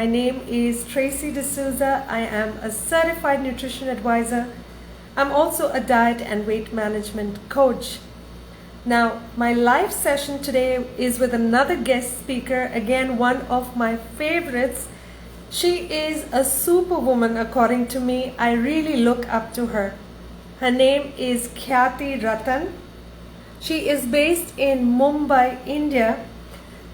My name is Tracy D'Souza. I am a certified nutrition advisor. I'm also a diet and weight management coach. Now, my live session today is with another guest speaker, again, one of my favorites. She is a superwoman, according to me. I really look up to her. Her name is Khyati Ratan. She is based in Mumbai, India.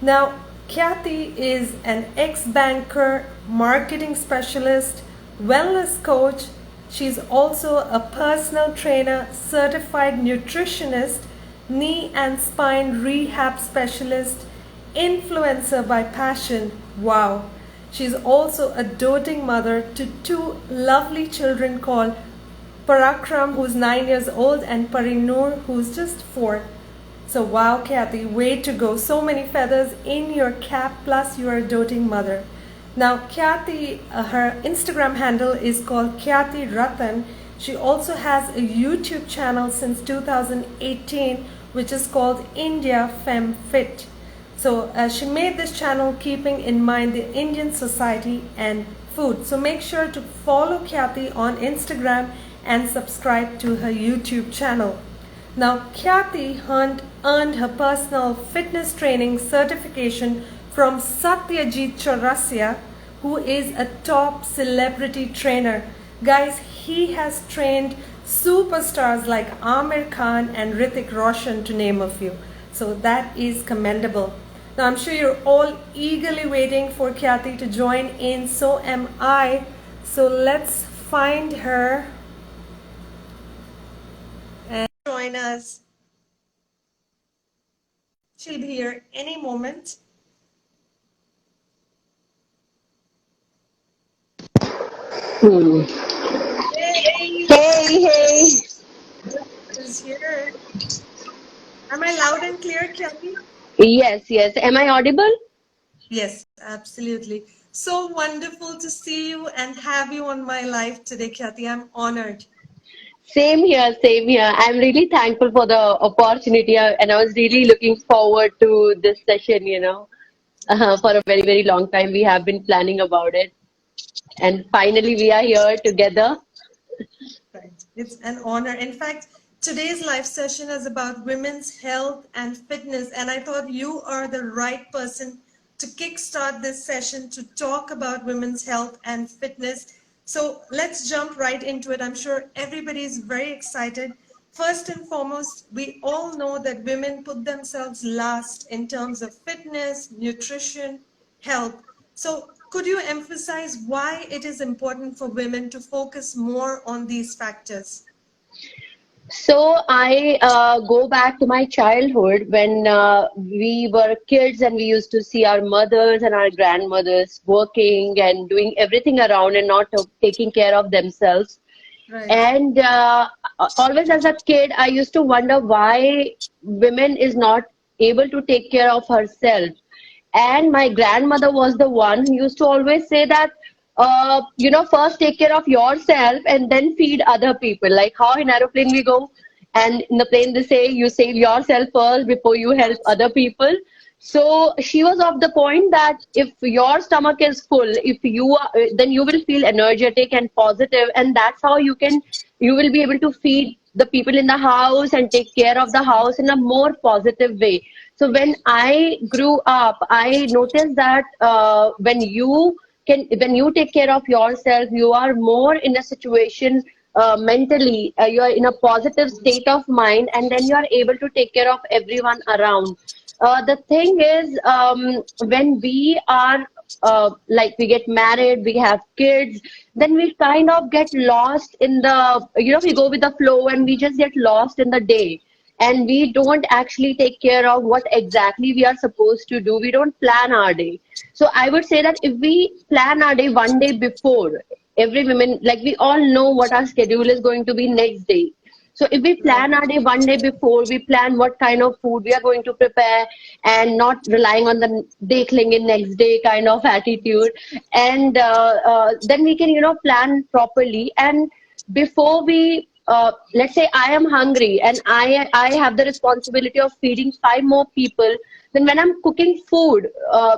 Now, Khyati is an ex-banker, marketing specialist, wellness coach. She's also a personal trainer, certified nutritionist, knee and spine rehab specialist, influencer by passion. Wow. She's also a doting mother to two lovely children called Parakram, who's 9 years old, and Parinoor, who's just 4. So wow, Khyati, way to go. So many feathers in your cap, plus you are a doting mother. Now, Khyati, her Instagram handle is called Khyati Ratan. She also has a YouTube channel since 2018, which is called India FemFit. So she made this channel keeping in mind the Indian society and food. So make sure to follow Khyati on Instagram and subscribe to her YouTube channel. Now, Khyati earned her personal fitness training certification from Satyajit Chaurasia, who is a top celebrity trainer. Guys, he has trained superstars like Aamir Khan and Hritik Roshan, to name a few. So that is commendable. Now, I'm sure you're all eagerly waiting for Khyati to join in. So am I. So let's find her and join us. She'll be here any moment. Hey, Hey. is here. Am I loud and clear, Khyati? Yes. Am I audible? Yes, absolutely. So wonderful to see you and have you on my live today, Khyati. I'm honored. Same here. I'm really thankful for the opportunity, and I was really looking forward to this session, for a very, very long time. We have been planning about it, and finally we are here together. Right. It's an honor. In fact, today's live session is about women's health and fitness, and I thought you are the right person to kickstart this session to talk about women's health and fitness. So let's jump right into it. I'm sure everybody is very excited. First and foremost, we all know that women put themselves last in terms of fitness, nutrition, health. So could you emphasize why it is important for women to focus more on these factors? So I go back to my childhood when we were kids and we used to see our mothers and our grandmothers working and doing everything around and not taking care of themselves. Right. And always as a kid, I used to wonder why women is not able to take care of herself. And my grandmother was the one who used to always say that, first take care of yourself and then feed other people. Like how in aeroplane we go, and in the plane they say you save yourself first before you help other people. So she was of the point that if your stomach is full, if you are, then you will feel energetic and positive, and that's how you will be able to feed the people in the house and take care of the house in a more positive way. So when I grew up, I noticed that when you take care of yourself, you are more in a situation mentally, you are in a positive state of mind, and then you are able to take care of everyone around. The thing is, when we are like we get married, we have kids, then we kind of get lost in we go with the flow and we just get lost in the day. And we don't actually take care of what exactly we are supposed to do. We don't plan our day. So I would say that if we plan our day one day before, every woman, like we all know what our schedule is going to be next day. So if we Right. plan our day one day before, we plan what kind of food we are going to prepare and not relying on the day clinging next day kind of attitude. And then we can, plan properly. And before we, let's say I am hungry and I have the responsibility of feeding 5 more people. Then when I'm cooking food,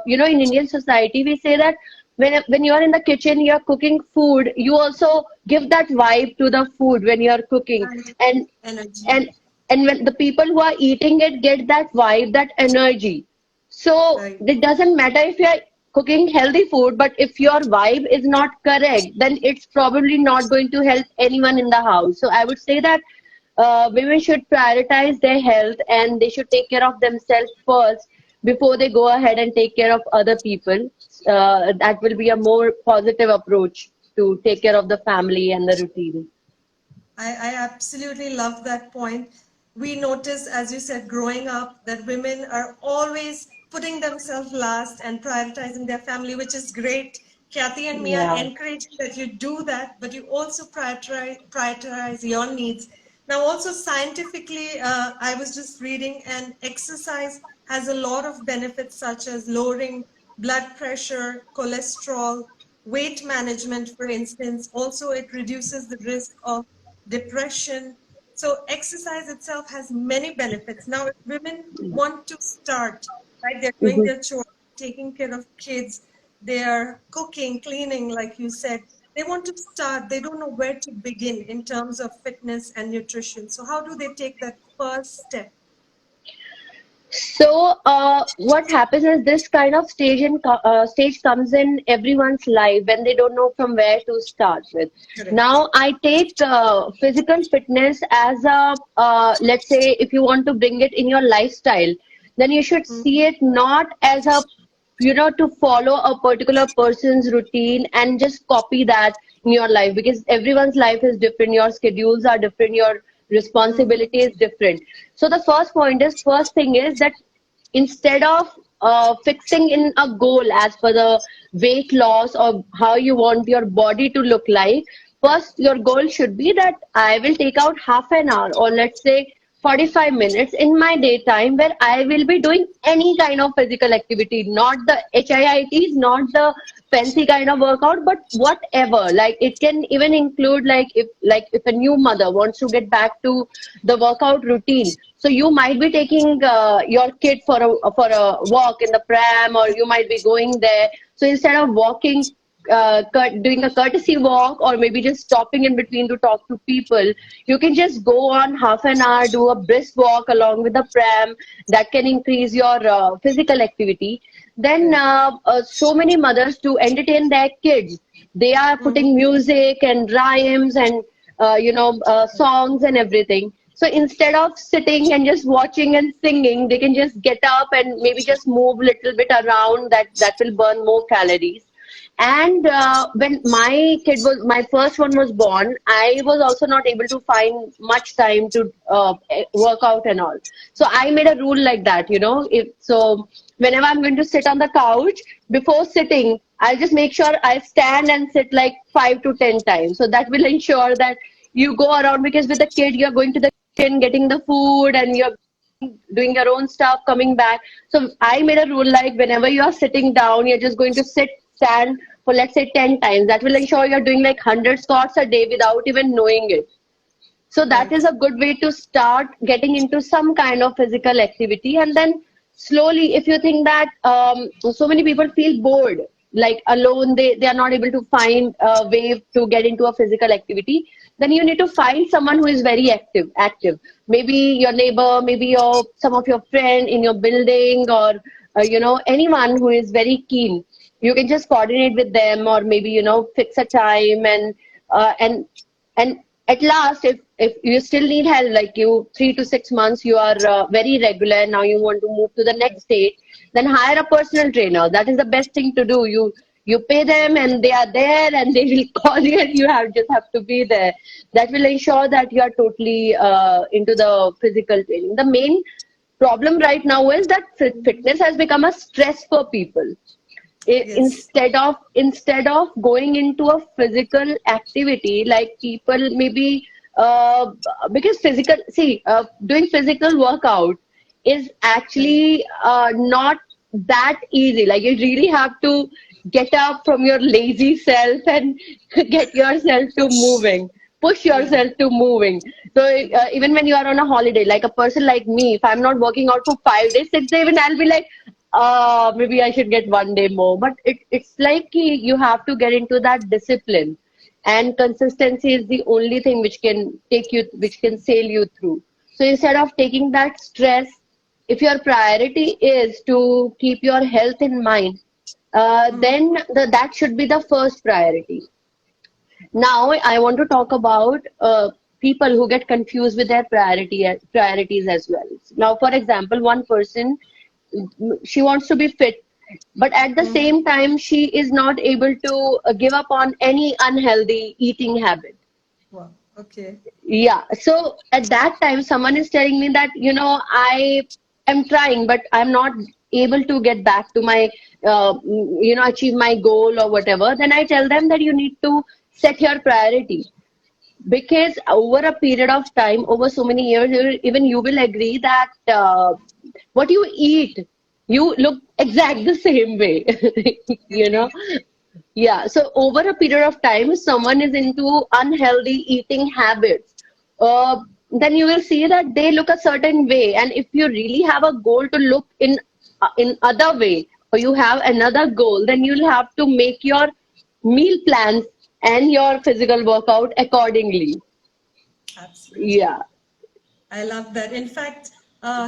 in Indian society, we say that when you are in the kitchen, you're cooking food, you also give that vibe to the food when you're cooking. Right. and Energy. and and when the people who are eating it get that vibe, that energy. So Right. it doesn't matter if you're cooking healthy food, but if your vibe is not correct, then it's probably not going to help anyone in the house. So I would say that women should prioritize their health, and they should take care of themselves first before they go ahead and take care of other people. That will be a more positive approach to take care of the family and the routine. I absolutely love that point. We notice, as you said, growing up, that women are always putting themselves last and prioritizing their family, which is great. Kathy and me are Yeah. encouraging that you do that, but you also prioritize your needs. Now, also scientifically, I was just reading, and exercise has a lot of benefits, such as lowering blood pressure, cholesterol, weight management, for instance. Also, it reduces the risk of depression. So exercise itself has many benefits. Now, if women want to start, right, they're doing Mhm. their chores, taking care of kids, they're cooking, cleaning, like you said. They want to start, they don't know where to begin in terms of fitness and nutrition. So how do they take that first step? So, what happens is this kind of stage comes in everyone's life when they don't know from where to start with. Correct. Now, I take physical fitness as a, let's say, if you want to bring it in your lifestyle, then you should see it not as a, to follow a particular person's routine and just copy that in your life, because everyone's life is different, your schedules are different, your responsibility is different. So the first thing is that instead of fixing in a goal as per the weight loss or how you want your body to look like, first your goal should be that I will take out half an hour, or let's say 45 minutes in my daytime, where I will be doing any kind of physical activity, not the HIITs, not the fancy kind of workout, but whatever. Like it can even include, like if a new mother wants to get back to the workout routine. So you might be taking your kid for a walk in the pram, or you might be going there. So instead of walking, doing a courtesy walk, or maybe just stopping in between to talk to people, you can just go on half an hour, do a brisk walk along with the pram. That can increase your physical activity. Then so many mothers, to entertain their kids, they are putting music and rhymes and songs and everything. So instead of sitting and just watching and singing, they can just get up and maybe just move a little bit around. That will burn more calories. And when my first one was born, I was also not able to find much time to work out and all. So I made a rule like that, if so, whenever I'm going to sit on the couch, before sitting, I'll just make sure I stand and sit like 5 to 10 times. So that will ensure that you go around, because with the kid, you're going to the kitchen, getting the food, and you're doing your own stuff, coming back. So I made a rule, like whenever you are sitting down, you're just going to stand for, let's say, 10 times. That will ensure you're doing like 100 squats a day without even knowing it. So that is Right. a good way to start getting into some kind of physical activity. And then slowly, if you think that so many people feel bored, like alone, they are not able to find a way to get into a physical activity, then you need to find someone who is very active. Maybe your neighbor, maybe some of your friend in your building, or anyone who is very keen. You can just coordinate with them, or maybe fix a time, and at last, if you still need help, like you 3 to 6 months, you are very regular, now you want to move to the next stage, then hire a personal trainer. That is the best thing to do. You pay them, and they are there, and they will call you, and you just have to be there. That will ensure that you are totally into the physical training. The main problem right now is that fitness has become a stress for people. Yes. Instead of going into a physical activity, like people maybe because doing physical workout is Right. actually not that easy. Like you really have to get up from your lazy self and get yourself to moving, push Yeah. yourself to moving. So even when you are on a holiday, like a person like me, if I'm not working out for 5 days, 6 days, even I'll be like, maybe I should get 1 day more. But it's like you have to get into that discipline, and consistency is the only thing which can sail you through. So instead of taking that stress, if your priority is to keep your health in mind, then that should be the first priority. Now, I want to talk about people who get confused with their priorities as well. Now, for example, one person, she wants to be fit, but at the same time, she is not able to give up on any unhealthy eating habit. Wow. Okay. Yeah. So at that time, someone is telling me that, I am trying, but I'm not able to get back to my, achieve my goal or whatever. Then I tell them that you need to set your priority, because over a period of time, over so many years, even you will agree that what you eat, you look exact the same way. you know Agreed. yeah, so over a period of time, if someone is into unhealthy eating habits, uh, then you will see that they look a certain way. And if you really have a goal to look in other way, or you have another goal, then you'll have to make your meal plans and your physical workout accordingly. Absolutely. Yeah, I love that. In fact,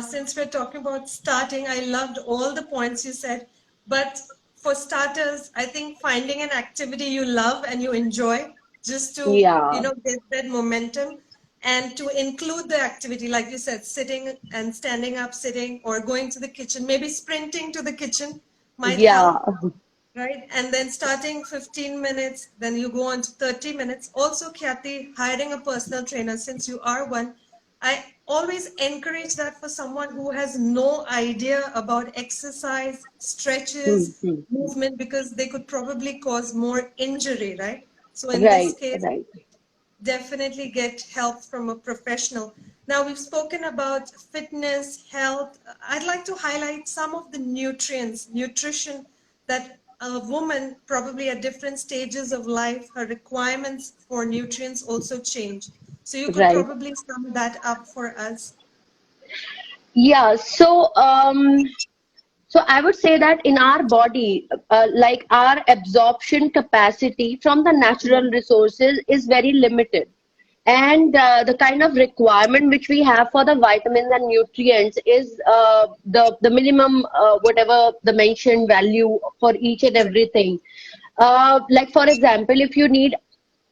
since we're talking about starting, I loved all the points you said. But for starters, I think finding an activity you love and you enjoy, just to, yeah, get that momentum, and to include the activity, like you said, sitting and standing up, sitting, or going to the kitchen, maybe sprinting to the kitchen might yeah, help, right? And then starting 15 minutes, then you go on to 30 minutes. Also, Khyati, hiring a personal trainer, since you are one, I always encourage that for someone who has no idea about exercise, stretches, Mhm. movement, because they could probably cause more injury, right? So in this Right, case, right. definitely get help from a professional. Now, we've spoken about fitness, health. I'd like to highlight some of the nutrition that a woman, probably at different stages of life, her requirements for nutrients also change. So you could Right. probably sum that up for us. Yeah, so I would say that in our body, like our absorption capacity from the natural resources is very limited. And the kind of requirement which we have for the vitamins and nutrients is the minimum, whatever the mentioned value for each and Correct. everything. Like for example, if you need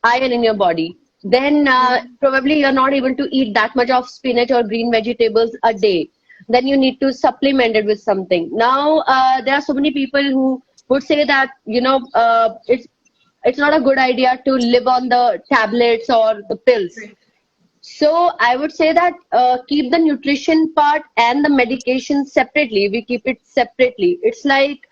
iron in your body, then probably you're not able to eat that much of spinach or green vegetables a day. Then you need to supplement it with something. Now, there are so many people who would say that, it's not a good idea to live on the tablets or the pills. Great. So I would say that keep the nutrition part and the medication separately. We keep it separately. It's like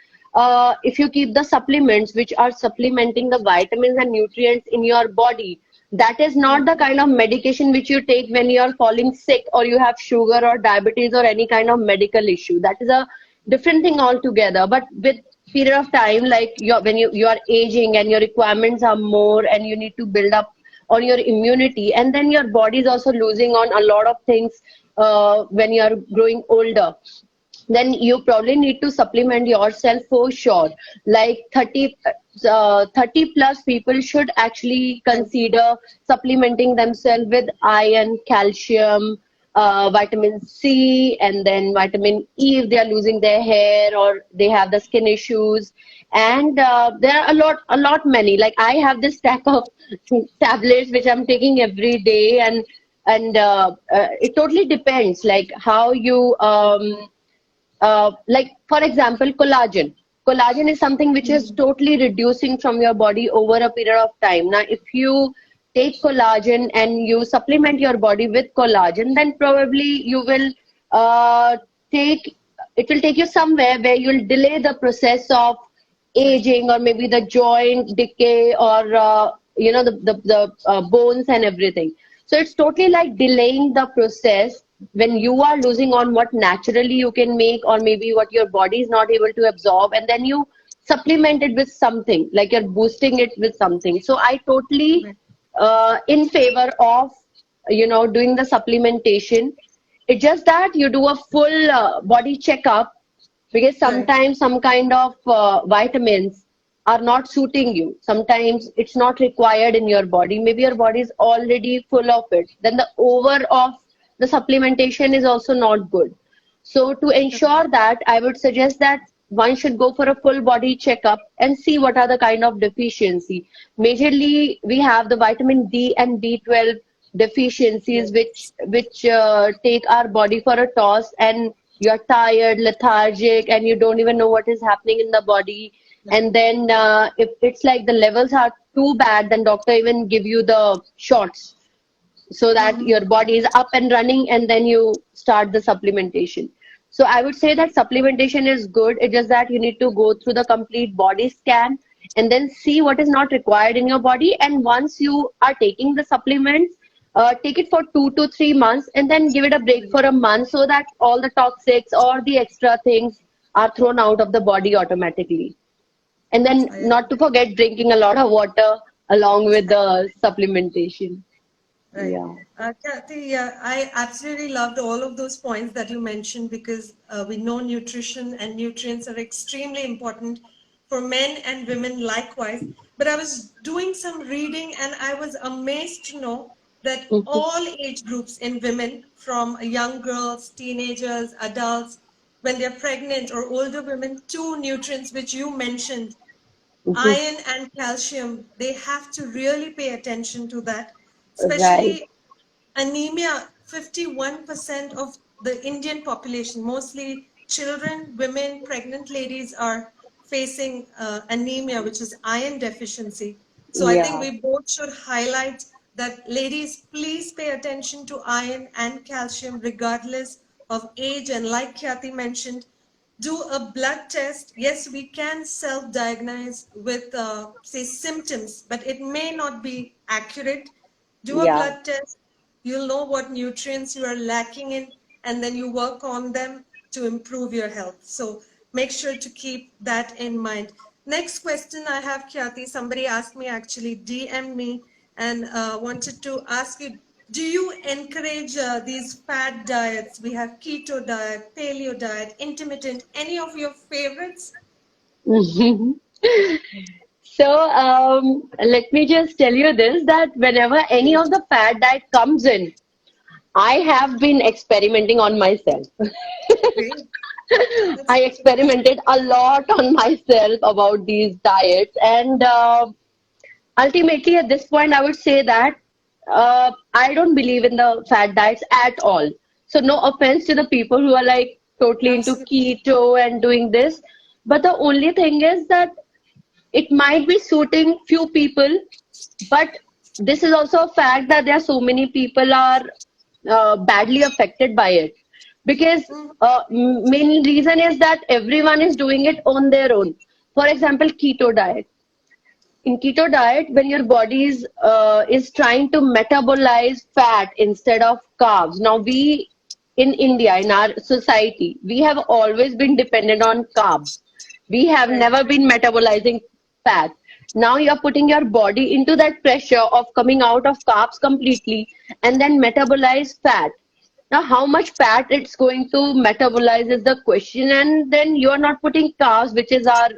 if you keep the supplements which are supplementing the vitamins and nutrients in your body, that is not the kind of medication which you take when you are falling sick or you have sugar or diabetes or any kind of medical issue. That is a different thing altogether. But with period of time, like when you are aging and your requirements are more and you need to build up on your immunity, and then your body is also losing on a lot of things when you are growing older, then you probably need to supplement yourself for sure. Like 30 plus people should actually consider supplementing themselves with iron, calcium, vitamin C, and then vitamin E if they are losing their hair or they have the skin issues. And there are a lot many. Like I have this stack of tablets which I'm taking every day, and it totally depends, like how you like for example, collagen is something which is totally reducing from your body over a period of time. Now if you take collagen and you supplement your body with collagen, then probably you will take it will take you somewhere where you'll delay the process of Right. aging, or maybe the joint decay, or the bones and everything. So it's totally like delaying the process when you are losing on what naturally you can make, or maybe what your body is not able to absorb, and then you supplement it with something, like you're boosting it with something. So I totally Right. in favor of doing the supplementation. It's just that you do a full body checkup because Right. sometimes some kind of vitamins are not suiting you. Sometimes it's not required in your body. Maybe your body is already full of it. Then the over of the supplementation is also not good. So to ensure that, I would suggest that one should go for a full body checkup and see what are the kind of deficiency. Majorly, we have the vitamin D and B12 deficiencies, which take our body for a toss, and you're tired, lethargic, and you don't even know what is happening in the body. And then if it's like the levels are too bad, then doctor even give you the shots so that Mm-hmm. your body is up and running, and then you start the supplementation. So I would say that supplementation is good. It's just that you need to go through the complete body scan and then see what is not required in your body. And once you are taking the supplements, take it for 2 to 3 months and then give it a break for a month so that all the toxics or the extra things are thrown out of the body automatically. And then I not to forget drinking a lot of water along with the supplementation. Right. Yeah. Khyati, yeah, I absolutely loved all of those points that you mentioned because we know nutrition and nutrients are extremely important for men and women likewise. But I was doing some reading and I was amazed to know that Mhm. all age groups in women, from young girls, teenagers, adults, when they're pregnant or older women, two nutrients which you mentioned, Mhm. iron and calcium, they have to really pay attention to that, Right. especially anemia. 51% of the Indian population, mostly children, women, pregnant ladies, are facing anemia, which is iron deficiency. So I think Yeah. we both should highlight that, ladies, please pay attention to iron and calcium regardless of age. And like Khyati mentioned, do a blood test. Yes, we can self-diagnose with, say, symptoms, but it may not be accurate. Do a Yeah. blood test. You'll know what nutrients you are lacking in, and then you work on them to improve your health. So make sure to keep that in mind. Next question I have, Khyati. Somebody asked me, actually, DM me, and wanted to ask you, do you encourage these fad diets? We have keto diet, paleo diet, intermittent. Any of your favorites? So, let me just tell you this, that whenever any of Yes. the fad diet comes in, I have been experimenting on myself. Great. That's I good to know. experimented a lot on myself about these diets, and ultimately, at this point, I would say that I don't believe in the fad diets at all. So, no offense to the people who are like totally into Absolutely. keto and doing this. But the only thing is that it might be suiting few people, but this is also a fact that there are so many people are badly affected by it, because Mhm. main reason is that everyone is doing it on their own. For example, keto diet. In keto diet, when your body is trying to metabolize fat instead of carbs. Now we in India, in our society, we have always been dependent on carbs. We have Right. never been metabolizing fat. Now you are putting your body into that pressure of coming out of carbs completely and then metabolize fat. Now, how much fat it's going to metabolize is the question, and then you are not putting carbs, which is our,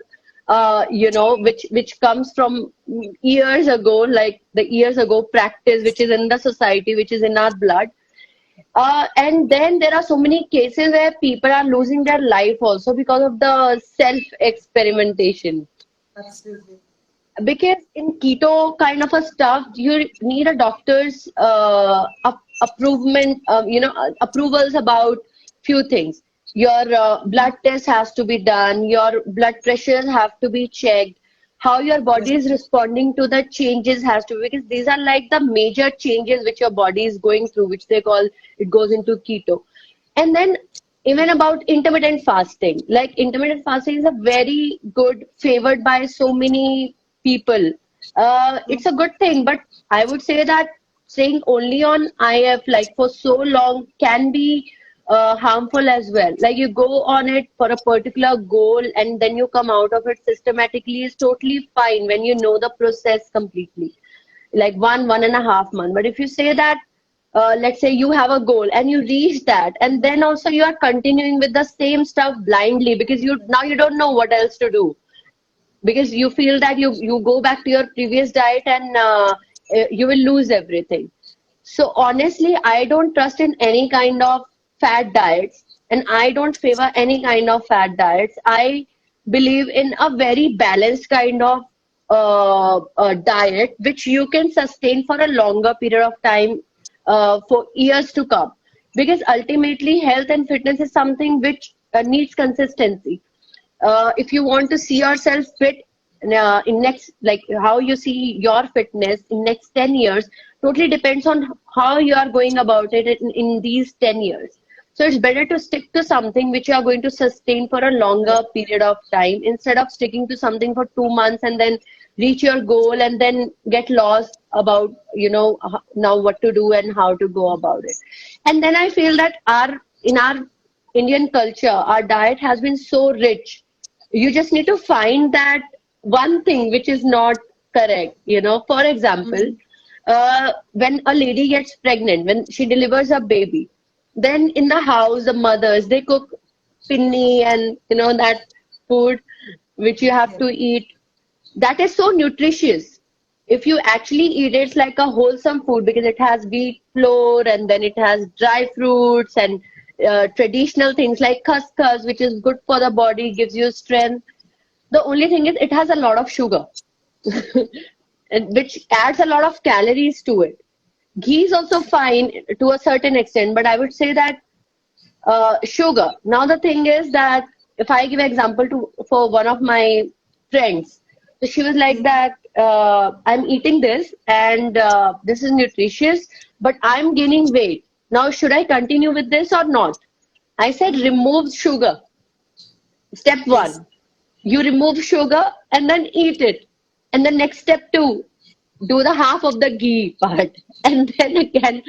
which comes from years ago, like the years ago practice, which is in the society, which is in our blood. And then there are so many cases where people are losing their life also because of the self experimentation, Absolutely. because in keto kind of a stuff you need a doctor's approvals about few things. Your blood test has to be done, your blood pressures have to be checked, how your Yes. body is responding to the changes has to be, because these are like the major changes which your body is going through, which they call, it goes into keto. And then even about intermittent fasting, like intermittent fasting is a very good, favored by so many people. It's a good thing, but I would say that staying only on IF like for so long can be harmful as well. Like you go on it for a particular goal and then you come out of it systematically is totally fine when you know the process completely, like 1.5 months. But if you say that let's say you have a goal and you reach that, and then also you are continuing with the same stuff blindly because you don't know what else to do, because you feel that you go back to your previous diet and you will lose everything. So honestly, I don't trust in any kind of fad diets, and I don't favor any kind of fad diets. I believe in a very balanced kind of diet which you can sustain for a longer period of time, for years to come. Because ultimately, health and fitness is something which needs consistency. If you want to see yourself fit in next, like how you see your fitness in next 10 years totally depends on how you are going about it in these 10 years. So it's better to stick to something which you are going to sustain for a longer period of time, instead of sticking to something for 2 months and then reach your goal and then get lost about, now what to do and how to go about it. And then I feel that in our Indian culture, our diet has been so rich. You just need to find that one thing which is not correct. For example, when a lady gets pregnant, when she delivers a baby, then in the house, the mothers, they cook pinni and, that food which you have Yeah. to eat. That is so nutritious. If you actually eat it, it's like a wholesome food because it has wheat flour and then it has dry fruits and traditional things like khaskhas, which is good for the body, gives you strength. The only thing is it has a lot of sugar, and which adds a lot of calories to it. Ghee is also fine to a certain extent, but I would say that sugar. Now the thing is that if I give example to for one of my friends, so she was like that, I'm eating this and this is nutritious, but I'm gaining weight. Now should I continue with this or not? I said remove sugar. Step Yes. one, you remove sugar and then eat it. And the next step two, do the half of the ghee part and then again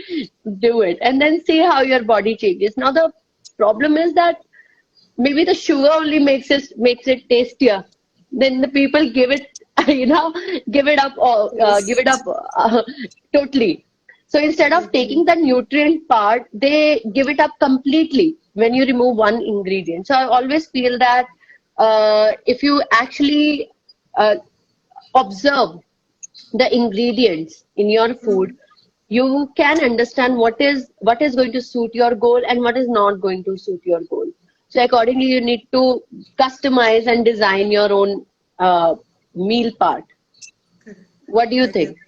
do it and then see how your body changes. Now the problem is that maybe the sugar only makes it tastier. Then the people give it, you know, give it Yes. up totally. So instead I of agree. taking the nutrient part, they give it up completely when you remove one ingredient. So I always feel that if you actually uh, observe the ingredients in your food, you can understand what is going to suit your goal and what is not going to suit your goal. So accordingly, you need to customize and design your own meal part. Correct. What do you I agree. think?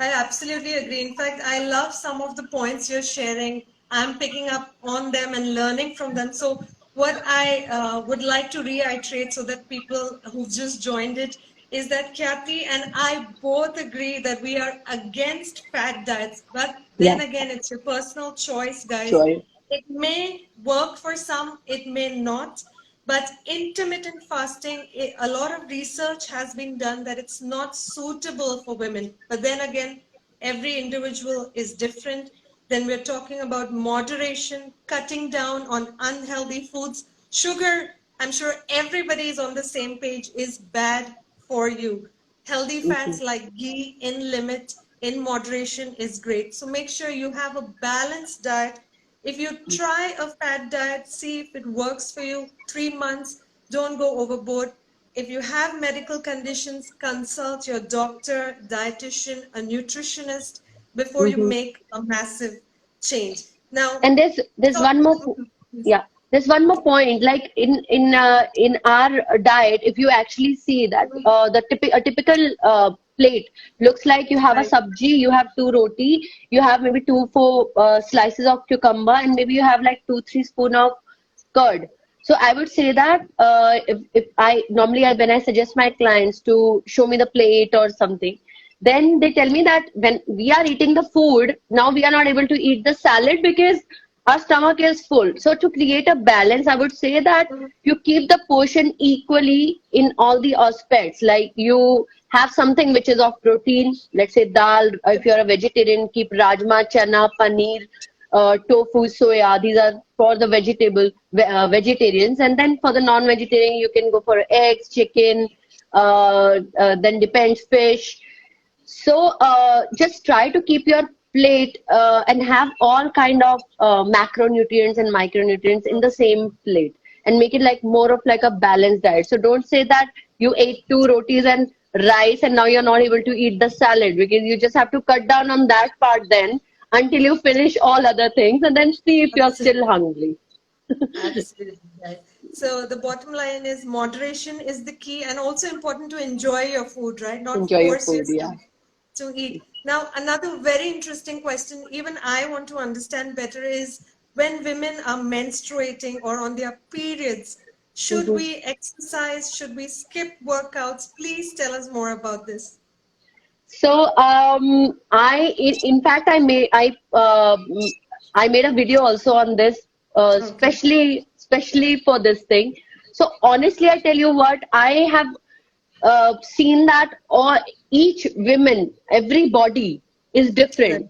I absolutely agree. In fact, I love some of the points you're sharing. I'm picking up on them and learning from them. So, what I would like to reiterate so that people who've just joined it is that Khyati and I both agree that we are against fad diets. But then Yeah, again, it's your personal choice, guys. sure. It may work for some, it may not. But intermittent fasting, a lot of research has been done that it's not suitable for women. But then again, every individual is different. Then we're talking about moderation, cutting down on unhealthy foods. Sugar, I'm sure everybody is on the same page, is bad for you. Healthy Mhm. fats like ghee in limit, in moderation is great. So make sure you have a balanced diet. If you try a fat diet, see if it works for you. 3 months, don't go overboard. If you have medical conditions, consult your doctor, dietitian, a nutritionist before you Mhm. make a massive change. Now, And there's talk, one more yeah, there's one more point. Like in our diet, if you actually see that a typical plate looks like you have a right. sabji, you have two roti, you have maybe two four slices of cucumber, and maybe you have like 2 3 spoon of curd. So I would say that if I normally when I suggest my clients to show me the plate or something, then they tell me that when we are eating the food, now we are not able to eat the salad because our stomach is full. So to create a balance, I would say that you keep the portion equally in all the aspects. Like you have something which is of protein, let's say dal. If you're a vegetarian, keep rajma, chana, paneer, tofu, soya. These are for the vegetarians, and then for the non-vegetarian, you can go for eggs, chicken. Then depends fish. So just try to keep your plate and have all kind of macronutrients and micronutrients in the same plate, and make it like more of like a balanced diet. So don't say that you ate two rotis and rice and now you're not able to eat the salad, because you just have to cut down on that part then until you finish all other things, and then see if you're still hungry. Absolutely right. So the bottom line is moderation is the key, and also important to enjoy your food, right? Not Enjoy your force food, yeah. yourself to eat. Now, another very interesting question, even I want to understand better, is when women are menstruating or on their periods, should Mhm. we exercise? Should we skip workouts? Please tell us more about this. So, in fact, I made a video also on this, Okay. especially for this thing. So honestly, I tell you what, I have seen that each women, every body is Right. different,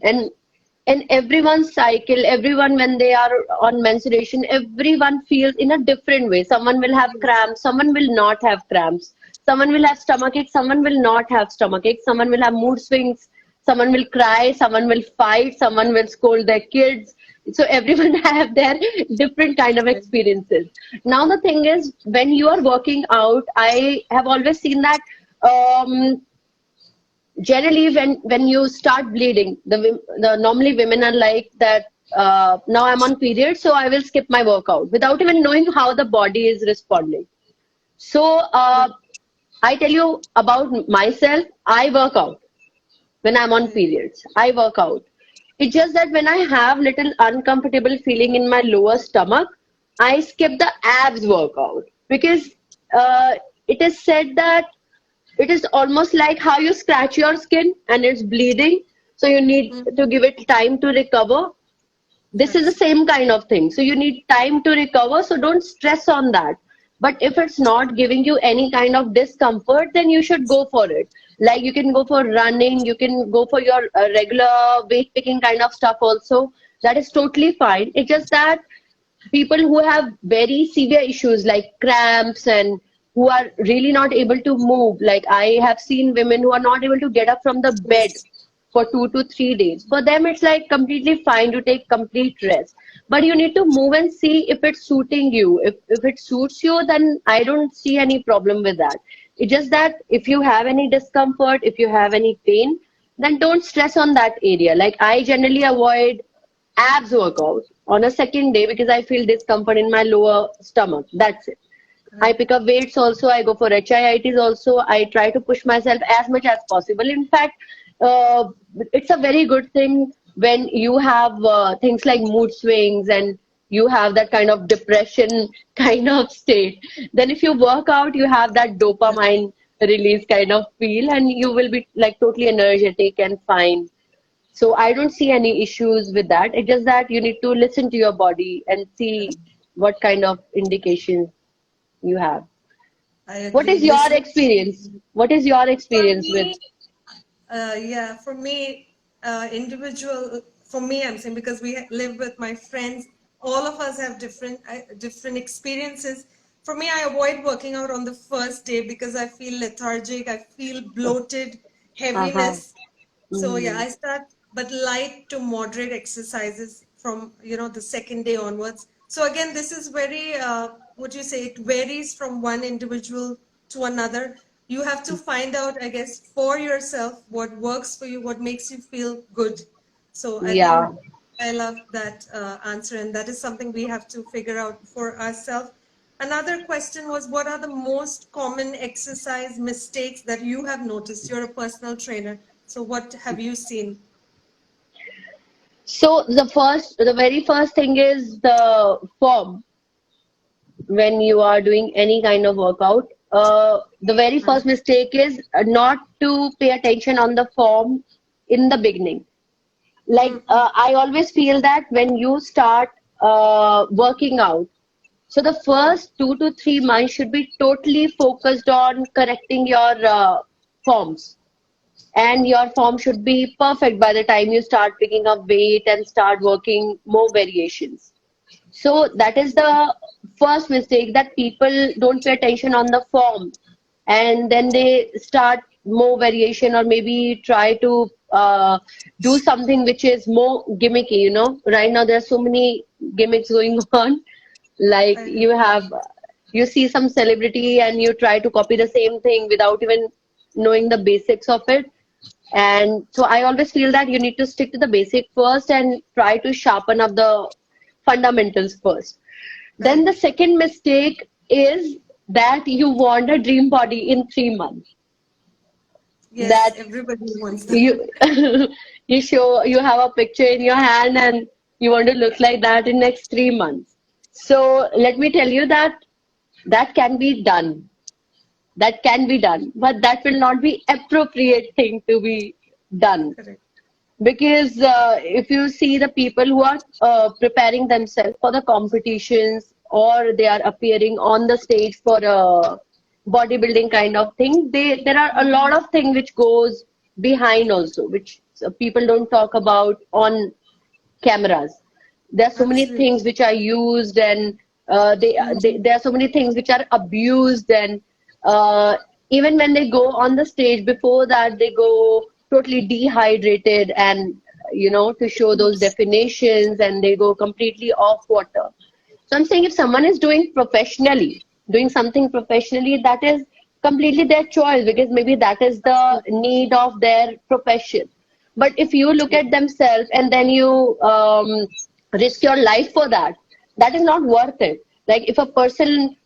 and everyone's cycle, everyone when they are on menstruation, everyone feels in a different way. Someone will have cramps, someone will not have cramps, someone will have stomachache, someone will not have stomachache, someone will have mood swings, someone will cry, someone will fight, someone will scold their kids. So everyone have their different kind of Right. experiences. Now the thing is, when you are working out, I have always seen that um, generally when you start bleeding, the normally women are like that, now I'm on period, so I will skip my workout without even knowing how the body is responding. So I tell you about myself, I work out when I'm on Right. periods. I work out. It's just that when I have little uncomfortable feeling in my lower stomach, I skip the abs workout, because uh, it is said that it is almost like how you scratch your skin and it's bleeding, so you need Mhm. to give it time to recover. This is the Absolutely. same kind of thing. So you need time to recover, so don't stress on that. But if it's not giving you any kind of discomfort, then you should go for it. Like you can go for running, you can go for your regular weight picking kind of stuff also. That is totally fine. It's just that people who have very severe issues like cramps and who are really not able to move, like I have seen women who are not able to get up from the bed Yes. for 2 to 3 days. For them, it's like completely fine to take complete rest. But you need to move and see if it's suiting you. If it suits you, then I don't see any problem with that. It's just that if you have any discomfort, if you have any pain, then don't stress on that area. Like I generally avoid abs workout on a second day because I feel discomfort in my lower stomach. That's it. I Correct. pick up weights also. I go for HIITs also. I try to push myself as much as possible. In fact, uh, it's a very good thing when you have things like mood swings and you have that kind of depression kind of state. Then if you work out, you have that dopamine release kind of feel, and you will be like totally energetic and fine. So I don't see any issues with that. It's just that you need to listen to your body and see what kind of indications you have. I What agree. is your Listen, experience? What is your for experience with? me, yeah, for me, for me, I'm saying because we live with my friends, all of us have different experiences. For me, I avoid working out on the first day because I feel lethargic, I feel bloated, Uh-huh. heaviness. So yeah, Mm. I start but light to moderate exercises from the second day onwards. So again, this is very what you say, it varies from one individual to another. You have to find out, I guess, for yourself what works for you, what makes you feel good. So I think Yeah. I love that answer, and that is something we have to figure out for ourselves. Another question was, what are the most common exercise mistakes that you have noticed? You're a personal trainer, so what have you seen? So the very first thing is the form when you are doing any kind of workout. The very first mistake is not to pay attention on the form in the beginning. Like Mm-hmm. I always feel that when you start working out, so the first 2 to 3 months should be totally focused on correcting your forms, and your form should be perfect by the time you start picking up weight and start working more variations. So that is the first mistake, that people don't pay attention on the form, and then they start more variation or maybe try to do something which is more gimmicky, you know. Right now there are so many gimmicks going on. Like I you see some celebrity and you try to copy the same thing without even knowing the basics of it. And so I always feel that you need to stick to the basic first and try to sharpen up the fundamentals first. Then the Correct. second mistake is that you want a dream body in 3 months. Yes, That everybody wants that. you you have a picture in your hand and you want to look like that in next 3 months. So let me tell you that that can be done. That can be done, but that will not be appropriate thing to be done. Correct. Because if you see the people who are preparing themselves for the competitions or they are appearing on the stage for a bodybuilding kind of thing, there are a lot of things which goes behind also, which people don't talk about on cameras. There are so many Absolutely. things which are used, and there are so many things which are abused, and uh, even when they go on the stage, before that they go totally dehydrated, and to show those definitions, and they go completely off water. So I'm saying if someone is doing something professionally, that is completely their choice, because maybe that is the Absolutely. need of their profession. But if you look at themselves and then you risk your life for that, that is not worth it. Like if a person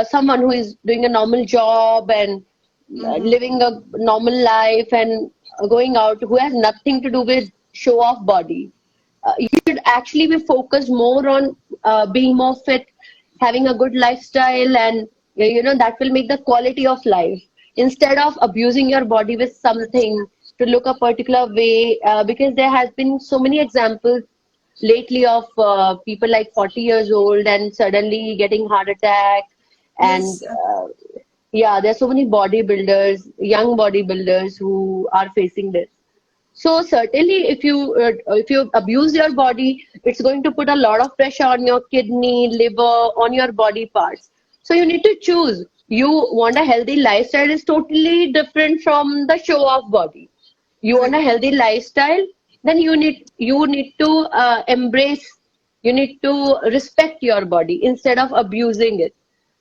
someone who is doing a normal job and Mm-hmm. living a normal life and going out, who has nothing to do with show off body, you should actually be focused more on being more fit, having a good lifestyle, and that will make the quality of life, instead of abusing your body with something to look a particular way. Because there has been so many examples lately of people like 40 years old and suddenly getting heart attack, and Yes, yeah, there's so many bodybuilders, young bodybuilders who are facing this. So certainly, if you abuse your body, it's going to put a lot of pressure on your kidney, liver, on your body parts. So you need to choose. You want a healthy lifestyle is totally different from the show off body. You want a correct. healthy lifestyle, then you need to embrace. You need to respect your body instead of abusing it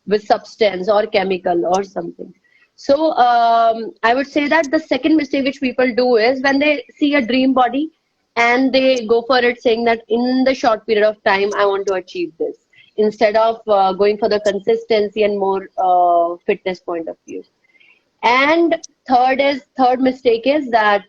with substance or chemical or something. So I would say that the second mistake which people do is when they see a dream body and they go for it, saying that in the short period of time I want to achieve this, instead of going for the consistency and more fitness point of view. And third mistake is that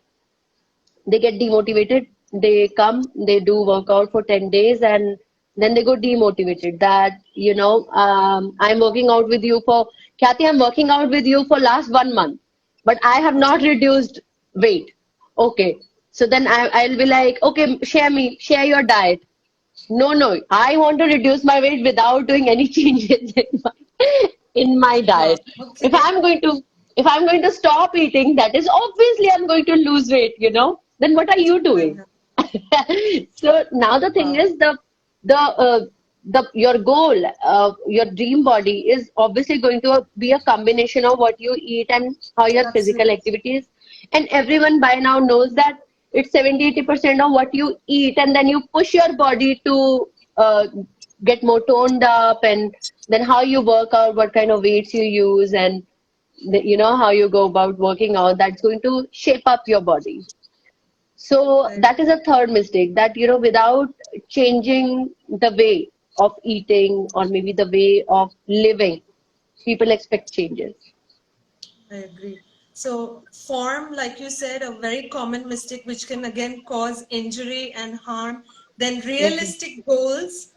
they get demotivated. They come, they do workout for 10 days, and then they go demotivated. That, I'm working out with you for, Khyati, I'm working out with you for last 1 month, but I have not reduced weight. Okay. So then I'll be like, okay, share your diet. No, no, I want to reduce my weight without doing any changes in my Wow. diet. If Okay. I'm going to if I'm going to stop eating, that is obviously I'm going to lose weight. Then what are you I doing? know. So now the thing Wow. is the your goal, your dream body is obviously going to be a combination of what you eat and how your physical Absolutely. activities. And everyone by now knows that it's 70-80% of what you eat, and then you push your body to get more toned up, and then how you work out, what kind of weights you use, and how you go about working out, that's going to shape up your body. So I that is a third mistake, that without changing the way of eating or maybe the way of living, people expect changes. I agree. So, form, like you said, a very common mistake which can again cause injury and harm. Then, Mhm. realistic goals.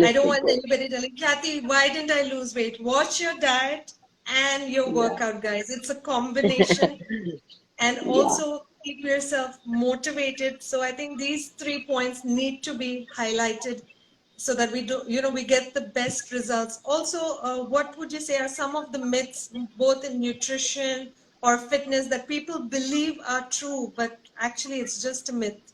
I don't Realistic want goals. anybody telling, Kathy, why didn't I lose weight? Watch your diet and your Yeah. workout, guys. It's a combination, and Yeah. also keep yourself motivated. So I think these 3 points need to be highlighted so that we do, we get the best results. Also, what would you say are some of the myths, both in nutrition or fitness, that people believe are true, but actually it's just a myth?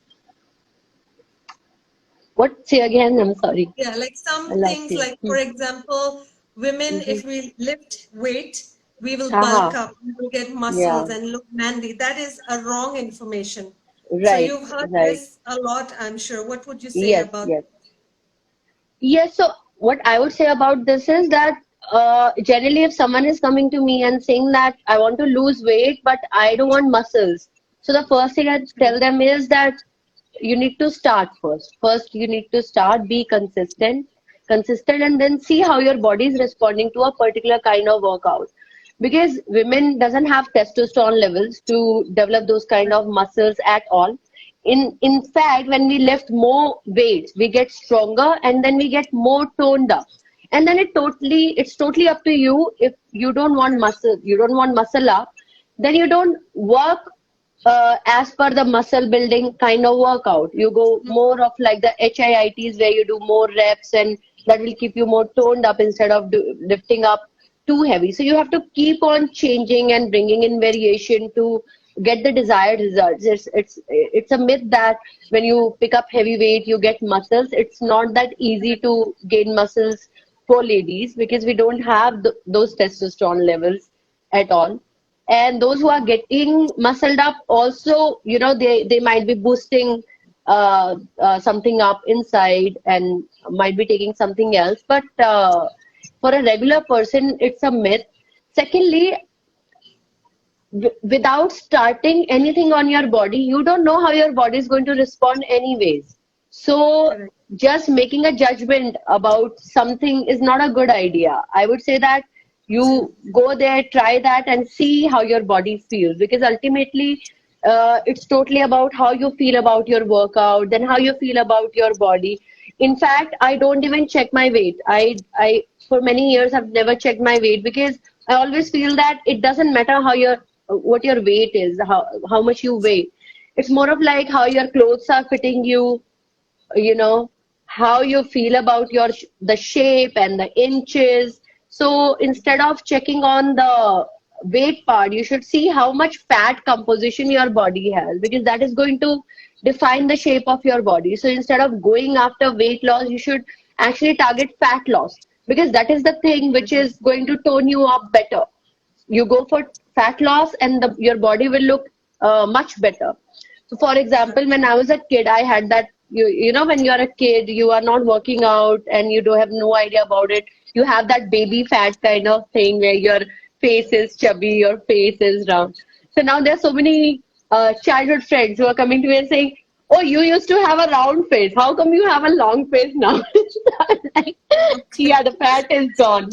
What? Say again. I'm sorry. Yeah, like I some lost things, you. like for example, women, Mm-hmm. if we lift weight, we will bulk Haha. up, we will get muscles Yeah. and look manly. That is a wrong information. So Right. you've heard Right. this a lot, I'm sure. What would you say Yes. about? Yes. Yes, so what I would say about this is that generally, if someone is coming to me and saying that I want to lose weight, but I don't want muscles, so the first thing I tell them is that you need to start first. First, you need to start, be consistent, and then see how your body is responding to a particular kind of workout. Because women doesn't have testosterone levels to develop those kind of muscles at all. In fact, when we lift more weights, we get stronger and then we get more toned up. And then it's totally up to you. If you don't want muscle, you don't want muscle up, then you don't work as per the muscle building kind of workout. You go more of like the HIITs where you do more reps and that will keep you more toned up instead of lifting up too heavy. So you have to keep on changing and bringing in variation to get the desired results. It's a myth that when you pick up heavy weight you get muscles. It's not that easy to gain muscles for ladies because we don't have those testosterone levels at all. And those who are getting muscled up also, they might be boosting something up inside and might be taking something else. But for a regular person, it's a myth. Secondly, without starting anything on your body, you don't know how your body is going to respond anyways. So Correct. just making a judgment about something is not a good idea. I would say that True. you go there, try that, and see how your body feels. Because ultimately, it's totally about how you feel about your workout, then how you feel about your body. In fact, I don't even check my weight. I for many years I've never checked my weight because I always feel that it doesn't matter what your weight is, how much you weigh. It's more of like how your clothes are fitting you, you know, how you feel about the shape and the inches. So instead of checking on the weight part, you should see how much fat composition your body has because that is going to define the shape of your body. So instead of going after weight loss, you should actually target fat loss because that is the thing which is going to tone you up better. You go for fat loss and your body will look much better. So for example, when I was a kid, I had that, when you're a kid, you are not working out and you don't have no idea about it. You have that baby fat kind of thing where your face is chubby, your face is round. So now there's so many childhood friends who are coming to me and saying, "Oh, you used to have a round face. How come you have a long face now?" I'm like, Okay. yeah, the fat is gone.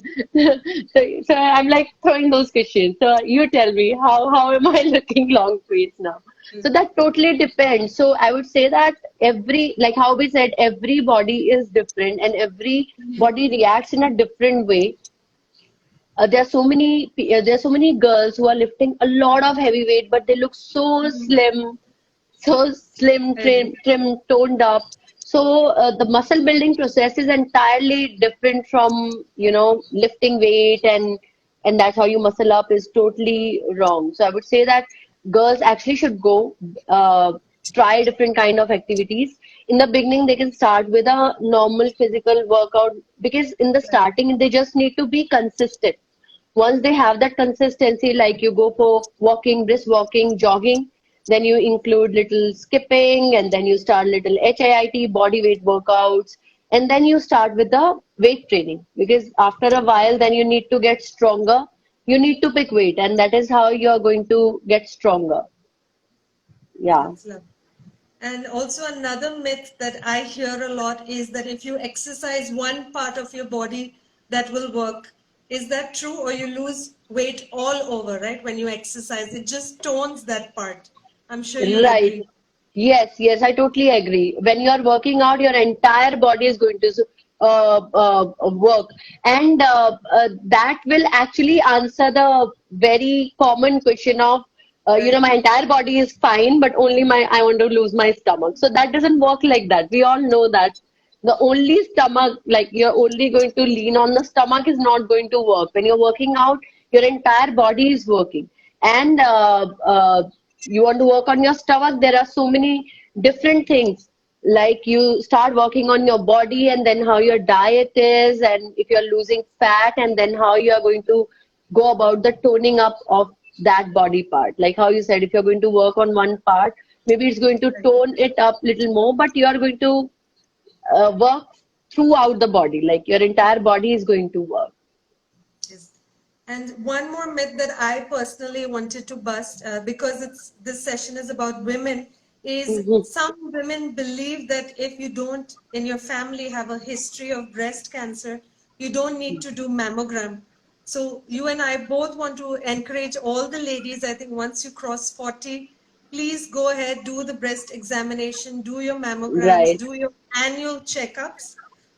So I'm like throwing those questions. So you tell me, how am I looking long face now? So that totally depends. So I would say that like how we said, every body is different and every body reacts in a different way. There are so many girls who are lifting a lot of heavy weight, but they look so slim, Correct. trim, toned up. So the muscle building process is entirely different from lifting weight, and that's how you muscle up is totally wrong. So I would say that girls actually should go try different kind of activities. In the beginning, they can start with a normal physical workout because in the starting they just need to be consistent. Once they have that consistency, like you go for walking, brisk walking, jogging, then you include little skipping, and then you start little HIIT body weight workouts, and then you start with the weight training because after a while, then you need to get stronger. You need to pick weight, and that is how you are going to get stronger. Yeah. That's lovely. And also another myth that I hear a lot is that if you exercise one part of your body, that will work. Is that true? Or you lose weight all over, right? When you exercise, it just tones that part. I'm sure you'd Right. agree. Yes, I totally agree. When you are working out, your entire body is going to work, and that will actually answer the very common question of, Right. my entire body is fine, but only my I want to lose my stomach. So that doesn't work like that. We all know that the only stomach, like you're only going to lean on the stomach, is not going to work. When you're working out, your entire body is working, and you want to work on your stomach, there are so many different things. Like you start working on your body and then how your diet is, and if you're losing fat, and then how you are going to go about the toning up of that body part. Like how you said, if you're going to work on one part, maybe it's going to tone it up little more, but you are going to work throughout the body. Like your entire body is going to work. Yes. And one more myth that I personally wanted to bust, because this session is about women, is Hmm. some women believe that if you don't in your family have a history of breast cancer, you don't need to do mammogram. So you and I both want to encourage all the ladies. I think once you cross 40, please go ahead, do the breast examination, do your mammograms, Right. do your annual checkups.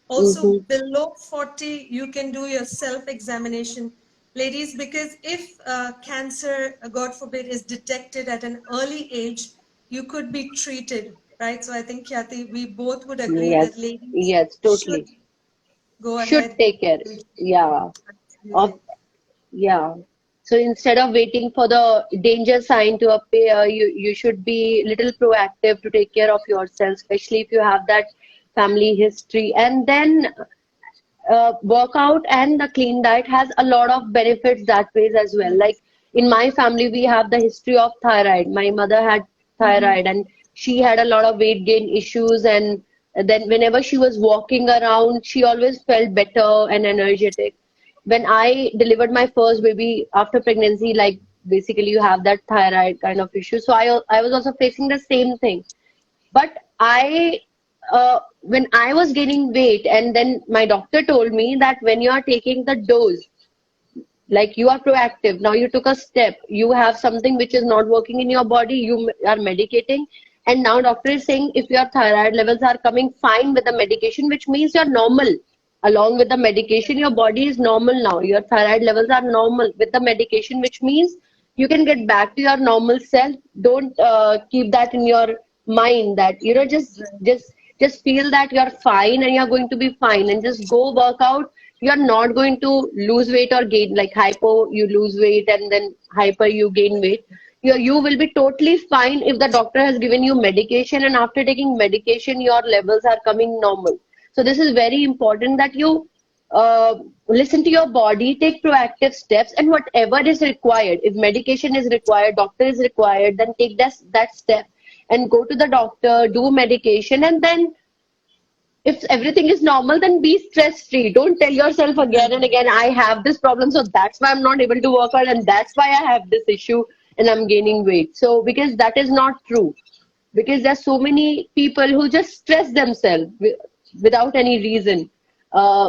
Also, Hmm. below 40, you can do your self-examination, ladies, because if cancer, God forbid, is detected at an early age, you could be treated, right? So I think, Khyati, we both would agree that Yes. ladies Yes, should totally. go Should ahead take care. and Yeah. Of absolutely. Yeah. So instead of waiting for the danger sign to appear, you should be little proactive to take care of yourself, especially if you have that family history. And then workout and the clean diet has a lot of benefits that ways as well. Like in my family, we have the history of thyroid. My mother had Mhm. thyroid and she had a lot of weight gain issues. And then whenever she was walking around, she always felt better and energetic. When I delivered my first baby after pregnancy, like basically you have that thyroid kind of issue. So I was also facing the same thing. But when I was gaining weight, and then my doctor told me that when you are taking the dose, like you are proactive, now you took a step, you have something which is not working in your body, you are medicating, and now doctor is saying if your thyroid levels are coming fine with the medication, which means you're normal. Along with the medication, your body is normal now. Your thyroid levels are normal with the medication, which means you can get back to your normal self. Don't keep that in your mind that just feel that you're fine and you're going to be fine and just go work out. You're not going to lose weight or gain, like hypo you lose weight and then hyper you gain weight. You will be totally fine if the doctor has given you medication, and after taking medication your levels are coming normal. So this is very important that you listen to your body, take proactive steps, and whatever is required. If medication is required, doctor is required, then take that step and go to the doctor, do medication, and then if everything is normal, then be stress free. Don't tell yourself again and again, I have this problem, so that's why I'm not able to work out, and that's why I have this issue and I'm gaining weight. So, because that is not true. Because there's so many people who just stress themselves without any reason,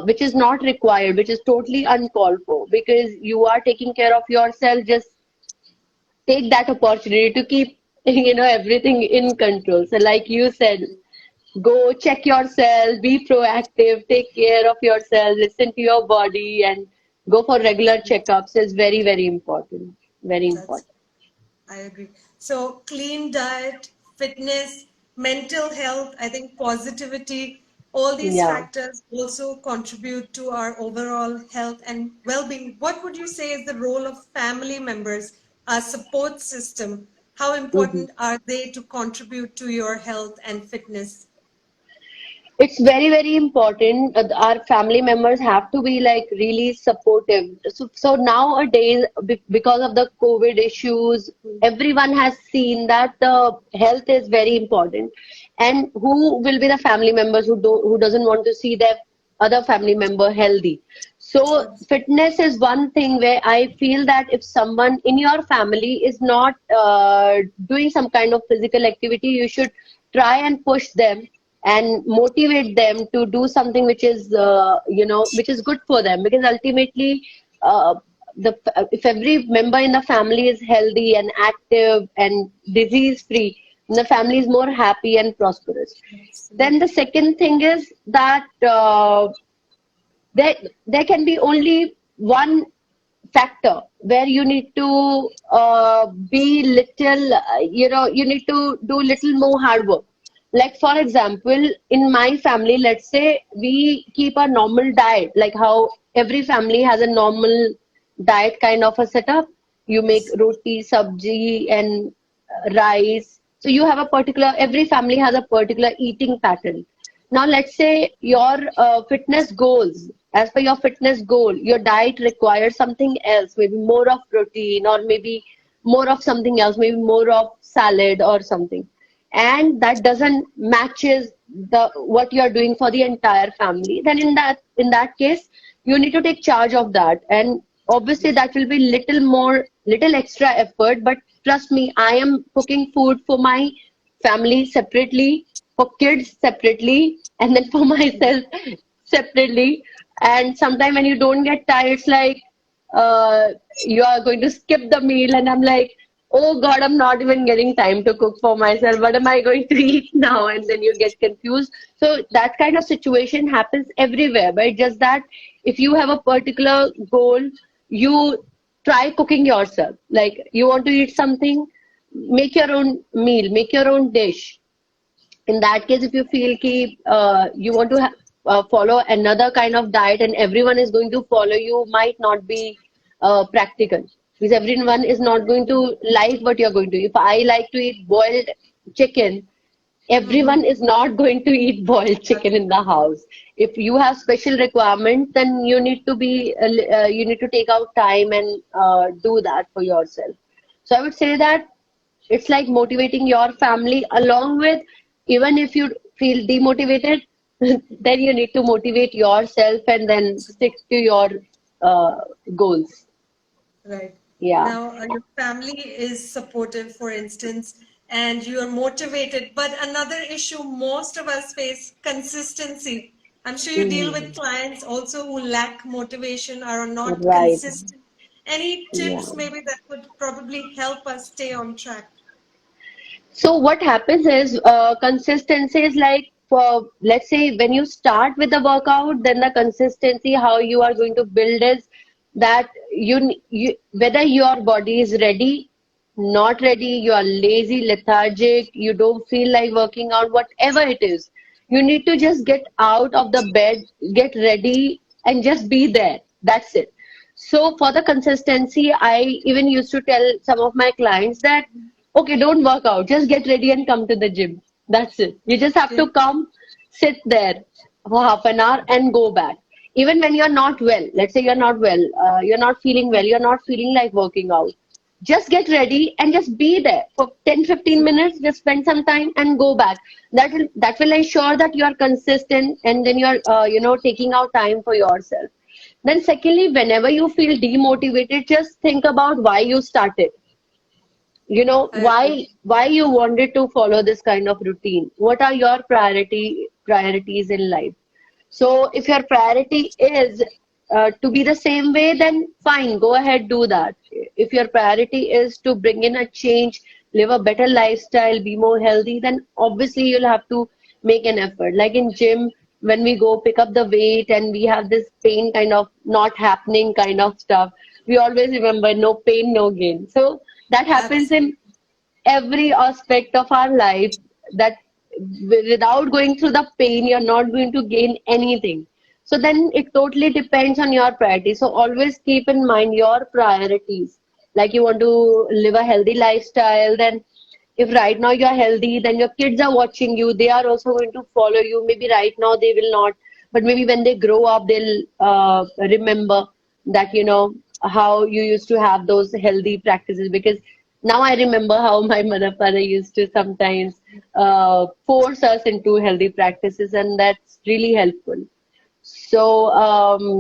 which is not required, which is totally uncalled for. Because you are taking care of yourself, just take that opportunity to keep everything in control. So, like you said, go check yourself, be proactive, take care of yourself, listen to your body, and go for regular checkups is very, very important. Very That's, important. I agree. So clean diet, fitness, mental health, I think positivity, all these Yeah. factors also contribute to our overall health and well-being. What would you say is the role of family members, our support system? How Mhm. important are they to contribute to your health and fitness? It's very, very important. Our family members have to be like really supportive. So nowadays, because of the COVID issues, everyone has seen that the health is very important. And who will be the family members who doesn't want to see their other family member healthy? So fitness is one thing where I feel that if someone in your family is not doing some kind of physical activity, you should try and push them and motivate them to do something which is which is good for them, because ultimately uh, if every member in the family is healthy and active and disease free, the family is more happy and prosperous. Then the Absolutely. second thing is that there can be only one factor where you need to be little, you need to do little more hard work. Like for example, in my family, let's say we keep a normal diet, like how every family has a normal diet kind of a setup. You make roti, sabji, and rice. So you have a particular, every family has a particular eating pattern. Now, let's say your fitness goals, as per your fitness goal, your diet requires something else, maybe more of protein or maybe more of something else, maybe more of salad or something. And that doesn't matches the what you are doing for the entire family. Then in that case, you need to take charge of that. And obviously that will be little extra effort, but trust me, I am cooking food for my family separately, for kids separately, and then for myself separately. And sometimes when you don't get time, it's like uh, you are going to skip the meal, and I'm like, oh God, I'm not even getting time to cook for myself. What am I going to eat now? And then you get confused. So that kind of situation happens everywhere, but it's just that if you have a particular goal, you try cooking yourself. Like you want to eat something, make your own meal, make your own dish. In that case, if you feel ki, you want to follow another kind of diet and everyone is going to follow you, might not be practical, because everyone is not going to like what you're going to. If I like to eat boiled chicken, everyone is not going to eat boiled chicken in the house. If you have special requirements, then you need to take out time and do that for yourself. So I would say that it's like motivating your family along with, even if you feel demotivated, then you need to motivate yourself and then stick to your uh, goals. Right. Yeah, Now, your family is supportive, for instance, and you are motivated. But another issue most of us face, consistency. I'm sure you deal with mm, clients also who lack motivation or are not right. consistent. Any Yeah. tips maybe that would probably help us stay on track? So what happens is consistency is like, for let's say when you start with the workout, then the consistency how you are going to build is that you whether your body is ready, not ready, you are lazy, lethargic, you don't feel like working out, whatever it is, you need to just get out of the bed, get ready, and just be there. That's it. So for the consistency, I even used to tell some of my clients that, okay, don't work out, just get ready and come to the gym. That's it. You just have to Okay. come, sit there for half an hour and go back. Even when you're not well, let's say you're not well, you're not feeling well, you're not feeling like working out, just get ready and just be there for 10-15 minutes, just spend some time and go back. That will ensure that you are consistent, and then you're taking out time for yourself. Then secondly, whenever you feel demotivated, just think about why you started. I agree. Why you wanted to follow this kind of routine. What are your priorities in life? So if your priority is to be the same way, then fine, go ahead, do that. If your priority is to bring in a change, live a better lifestyle, be more healthy, then obviously you'll have to make an effort. Like in gym, when we go pick up the weight and we have this pain kind of not happening kind of stuff, we always remember no pain, no gain. So that happens Absolutely. in every aspect of our life, that without going through the pain, you're not going to gain anything. So then it totally depends on your priorities. So always keep in mind your priorities. Like you want to live a healthy lifestyle, then if right now you're healthy, then your kids are watching you. They are also going to follow you. Maybe right now they will not, but maybe when they grow up, they'll remember that, how you used to have those healthy practices. Because now I remember how my mother father used to sometimes force us into healthy practices, and that's really helpful. So,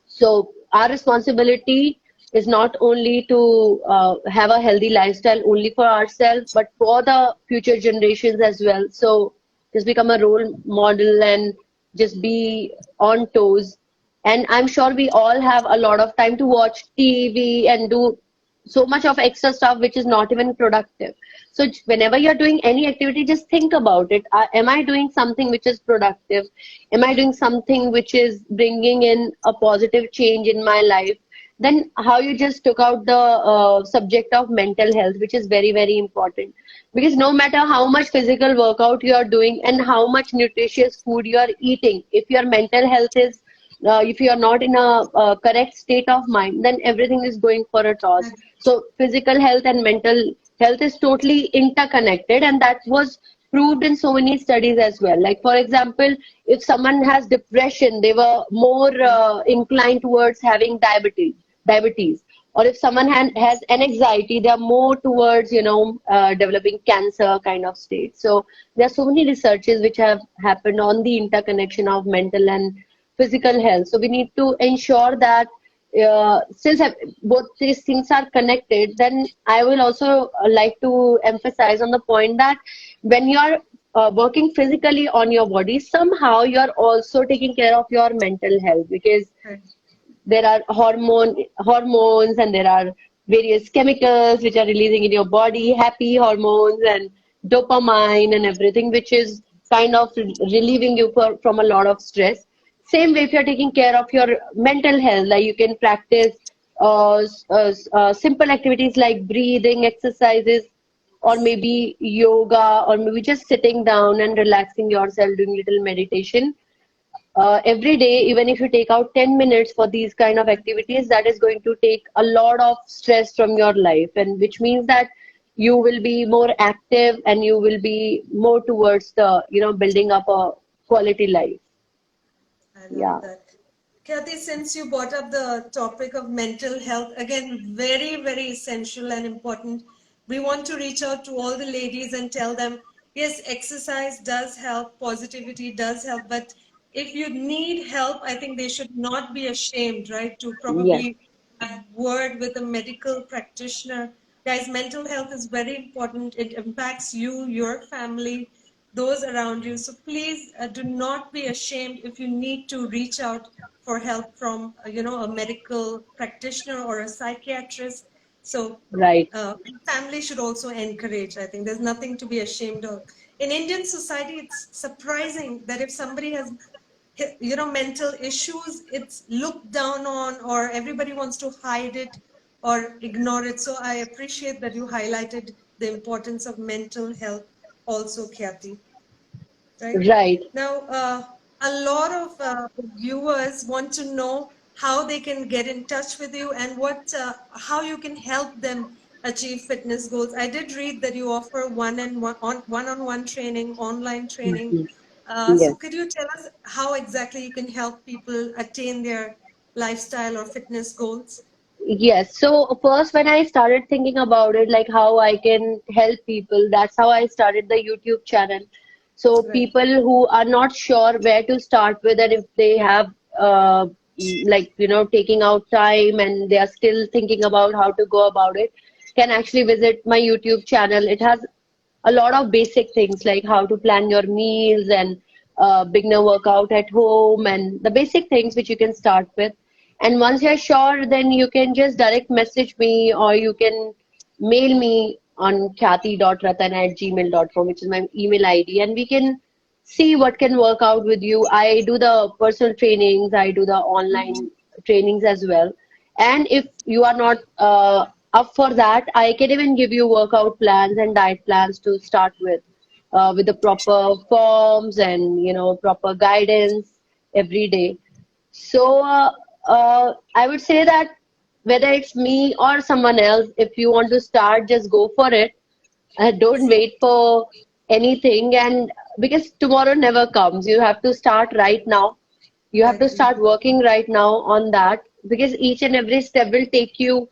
so our responsibility is not only to have a healthy lifestyle only for ourselves, but for the future generations as well. So just become a role model and just be on toes. And I'm sure we all have a lot of time to watch TV and do so much of extra stuff which is not even productive. So whenever you're doing any activity, just think about it. Am I doing something which is productive? Am I doing something which is bringing in a positive change in my life? Then how you just took out the subject of mental health, which is very, very important. Because no matter how much physical workout you are doing and how much nutritious food you are eating, if your mental health is if you are not in a correct state of mind, then everything is going for a toss. So physical health and mental health is totally interconnected, and that was proved in so many studies as well. Like, for example, if someone has depression, they were more inclined towards having diabetes. Or if someone has an anxiety, they are more towards, developing cancer kind of state. So there are so many researches which have happened on the interconnection of mental and physical health. So we need to ensure that since both these things are connected, then I will also like to emphasize on the point that when you are working physically on your body, somehow you are also taking care of your mental health, because Right. there are hormones, and there are various chemicals which are releasing in your body, happy hormones and dopamine and everything, which is kind of relieving you from a lot of stress. Same way, if you're taking care of your mental health, like you can practice simple activities like breathing exercises, or maybe yoga, or maybe just sitting down and relaxing yourself, doing little meditation every day. Even if you take out 10 minutes for these kind of activities, that is going to take a lot of stress from your life, and which means that you will be more active and you will be more towards the, building up a quality life. I love Yeah. that. Khyati, since you brought up the topic of mental health, again, very, very essential and important. We want to reach out to all the ladies and tell them, yes, exercise does help, positivity does help, but if you need help, I think they should not be ashamed, right, to Yes. probably have word with a medical practitioner. Guys, mental health is very important. It impacts you, your family, those around you. So please do not be ashamed if you need to reach out for help from, a medical practitioner or a psychiatrist. So Right. family should also encourage. I think there's nothing to be ashamed of. In Indian society, it's surprising that if somebody has mental issues, it's looked down on, or everybody wants to hide it or ignore it. So I appreciate that you highlighted the importance of mental health also, Khyati. Right? Right. Now, a lot of viewers want to know how they can get in touch with you and how you can help them achieve fitness goals. I did read that you offer one-on-one training, online training. Mhm. So Yes. could you tell us how exactly you can help people attain their lifestyle or fitness goals? Yes. So first, when I started thinking about it, like how I can help people, that's how I started the YouTube channel. So Right. people who are not sure where to start with, and if they have taking out time and they are still thinking about how to go about it, can actually visit my YouTube channel. It has a lot of basic things like how to plan your meals and beginner workout at home, and the basic things which you can start with. And once you're sure, then you can just direct message me, or you can mail me on khyati.ratan@gmail.com, which is my email ID, and we can see what can work out with you. I do the personal trainings, I do the online trainings as well. And if you are not up for that, I can even give you workout plans and diet plans to start with the proper forms and proper guidance every day. So I would say that whether it's me or someone else, if you want to start, just go for it. Don't wait for anything, and because tomorrow never comes, you have to start right now. You I have to agree. start working right now on that, because each and every step will take you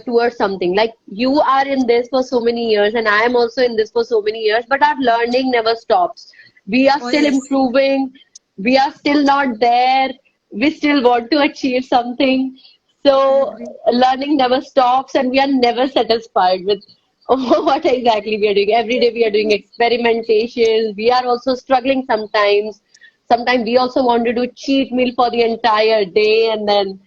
towards something. Like, you are in this for so many years, and I am also in this for so many years, but our learning never stops. We are Oh, still yes. improving. We are still not there. We still want to achieve something. I So agree. learning never stops, and we are never satisfied with what exactly we are doing. Every day we are doing experimentations. We are also struggling sometimes. Sometimes we also want to do cheat meal for the entire day, and then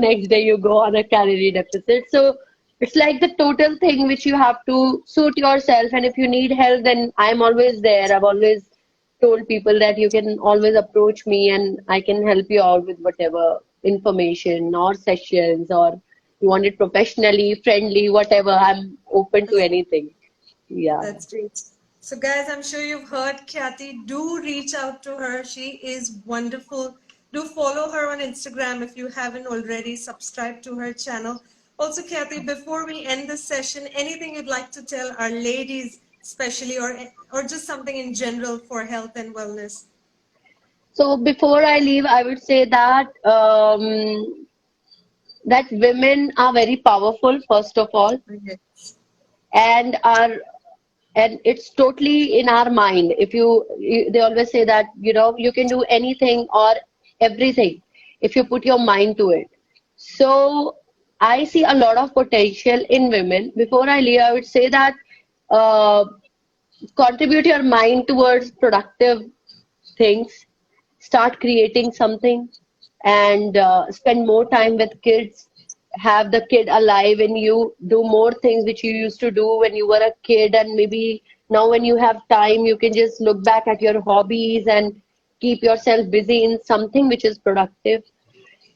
next day you go on a calorie deficit. So it's like the total thing which you have to suit yourself. And if you need help, then I'm always there. I've always told people that you can always approach me, and I can help you out with whatever information or sessions, or you want it professionally, friendly, whatever. I'm open to anything. Yeah. That's great. So, guys, I'm sure you've heard Khyati. Do reach out to her. She is wonderful. Do follow her on Instagram if you haven't already. Subscribe to her channel. Also, Khyati, before we end this session, anything you'd like to tell our ladies, especially, or just something in general for health and wellness? So before I leave, I would say that that women are very powerful, first of all, Yes. and are and it's totally in our mind. If they always say that, you can do anything or everything if you put your mind to it. So I see a lot of potential in women. Before I leave, I would say that uh, contribute your mind towards productive things, start creating something, and spend more time with kids. Have the kid alive in you, do more things which you used to do when you were a kid, and maybe now when you have time, you can just look back at your hobbies and keep yourself busy in something which is productive.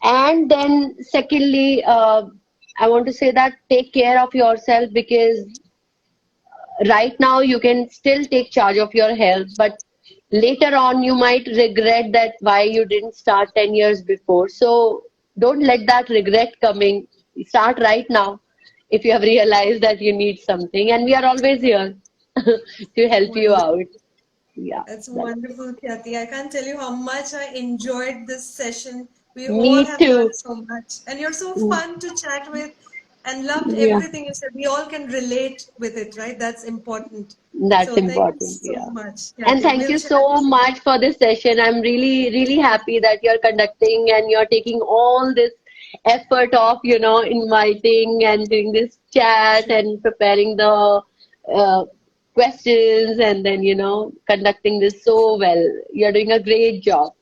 And then, secondly, I want to say that take care of yourself, because right now you can still take charge of your health, but later on you might regret that why you didn't start 10 years before. So don't let that regret coming. Start right now if you have realized that you need something, and we are always here to help you Wonderful. out. Yeah, That's that's wonderful, Khyati. I can't tell you how much I enjoyed this session. We all me have too. learned so much, and you're so Mm, fun to chat with, and loved yeah, everything you said. We all can relate with it, right? That's important. that's So thank you important. so Yeah. much, And Khyati. thank We'll you chat so soon. much for this session. I'm really, really happy that you're conducting and you're taking all this effort of, inviting and doing this chat and preparing the uh, questions, and then, conducting this so well. You're doing a great job.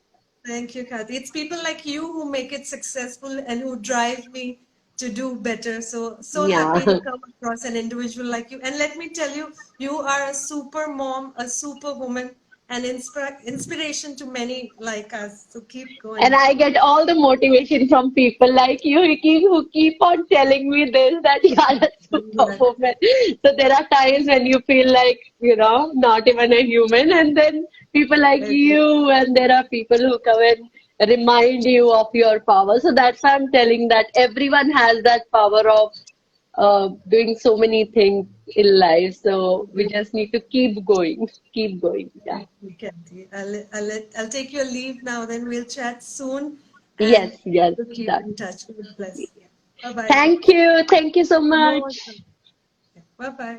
Thank you, Khyati. It's people like you who make it successful and who drive me to do better. So Yeah. happy to come across an individual like you. And let me tell you, you are a super mom, a super woman, and inspiration to many like us. So keep And going. I get all the motivation from people like you, Hritik, who keep on telling me this, that you are a I'm glad. superwoman. So there are times when you feel like, not even a human, and then people like Okay. you, and there are people who come and remind you of your power. So that's why I'm telling that everyone has that power of doing so many things in life. So we just need to keep going, keep going. Yeah. Thank you, Kathy. I'll take your leave now. Then we'll chat soon, and Yes, yes, we'll keep done. in touch. God bless. Yeah. Bye bye. Thank you. Thank you so You're much. welcome. Bye bye.